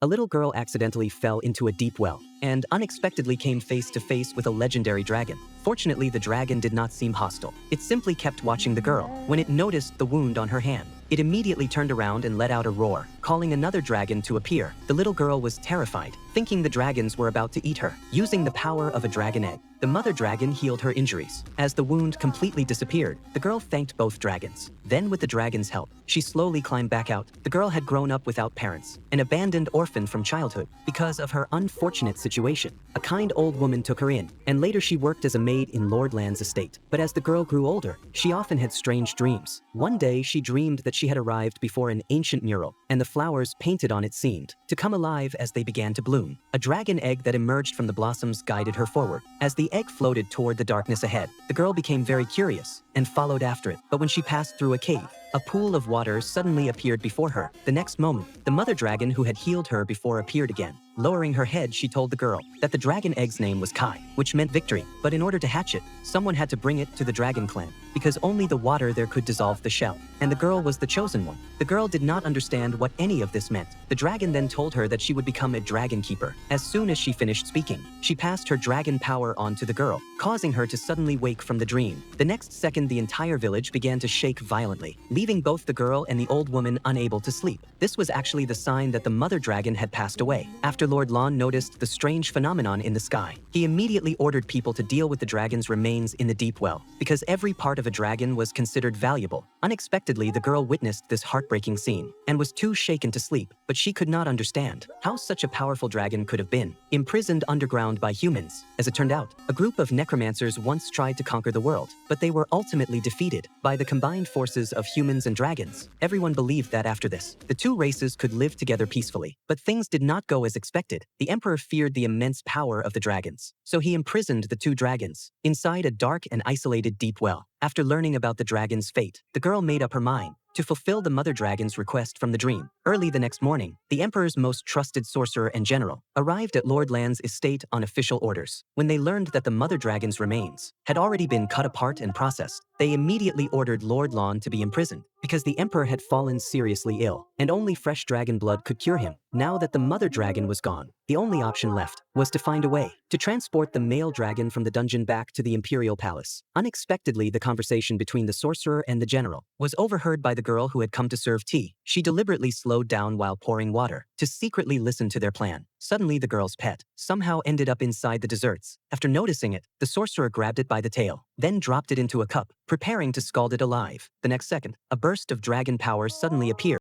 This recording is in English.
a little girl accidentally fell into a deep well and unexpectedly came face to face with a legendary dragon. Fortunately, the dragon did not seem hostile. It simply kept watching the girl. When it noticed the wound on her hand, it immediately turned around and let out a roar, calling another dragon to appear. The little girl was terrified, thinking the dragons were about to eat her. Using the power of a dragon egg, the mother dragon healed her injuries. As the wound completely disappeared, the girl thanked both dragons. Then, with the dragon's help, she slowly climbed back out. The girl had grown up without parents, an abandoned orphan from childhood because of her unfortunate situation. A kind old woman took her in, and later she worked as a maid in Lord Land's estate. But as the girl grew older, she often had strange dreams. One day, she dreamed that she had arrived before an ancient mural, and the flowers painted on it seemed to come alive as they began to bloom. A dragon egg that emerged from the blossoms guided her forward. As the egg floated toward the darkness ahead, the girl became very curious and followed after it. But when she passed through a cave, a pool of water suddenly appeared before her. The next moment, the mother dragon who had healed her before appeared again. Lowering her head, she told the girl that the dragon egg's name was Kai, which meant victory. But in order to hatch it, someone had to bring it to the dragon clan, because only the water there could dissolve the shell, and the girl was the chosen one. The girl did not understand what any of this meant. The dragon then told her that she would become a dragon keeper. As soon as she finished speaking, she passed her dragon power on to the girl, causing her to suddenly wake from the dream. The next second, the entire village began to shake violently, leaving both the girl and the old woman unable to sleep. This was actually the sign that the mother dragon had passed away. After Lord Lon noticed the strange phenomenon in the sky, he immediately ordered people to deal with the dragon's remains in the deep well, because every part of a dragon was considered valuable. Unexpectedly, the girl witnessed this heartbreaking scene and was too shaken to sleep, but she could not understand how such a powerful dragon could have been imprisoned underground by humans. As it turned out, a group of necromancers once tried to conquer the world, but they were ultimately defeated by the combined forces of humans and dragons. Everyone believed that after this, the two races could live together peacefully. But things did not go as expected. The emperor feared the immense power of the dragons, so he imprisoned the two dragons inside a dark and isolated deep well. After learning about the dragon's fate, the girl made up her mind to fulfill the mother dragon's request from the dream. Early the next morning, the emperor's most trusted sorcerer and general arrived at Lord Land's estate on official orders. When they learned that the mother dragon's remains had already been cut apart and processed, they immediately ordered Lord Lon to be imprisoned because the emperor had fallen seriously ill, and only fresh dragon blood could cure him. Now that the mother dragon was gone, the only option left was to find a way to transport the male dragon from the dungeon back to the imperial palace. Unexpectedly, the conversation between the sorcerer and the general was overheard by the girl who had come to serve tea. She deliberately slowed down while pouring water to secretly listen to their plan. Suddenly, the girl's pet somehow ended up inside the desserts. After noticing it, the sorcerer grabbed it by the tail, then dropped it into a cup, preparing to scald it alive. The next second, a burst of dragon power suddenly appeared.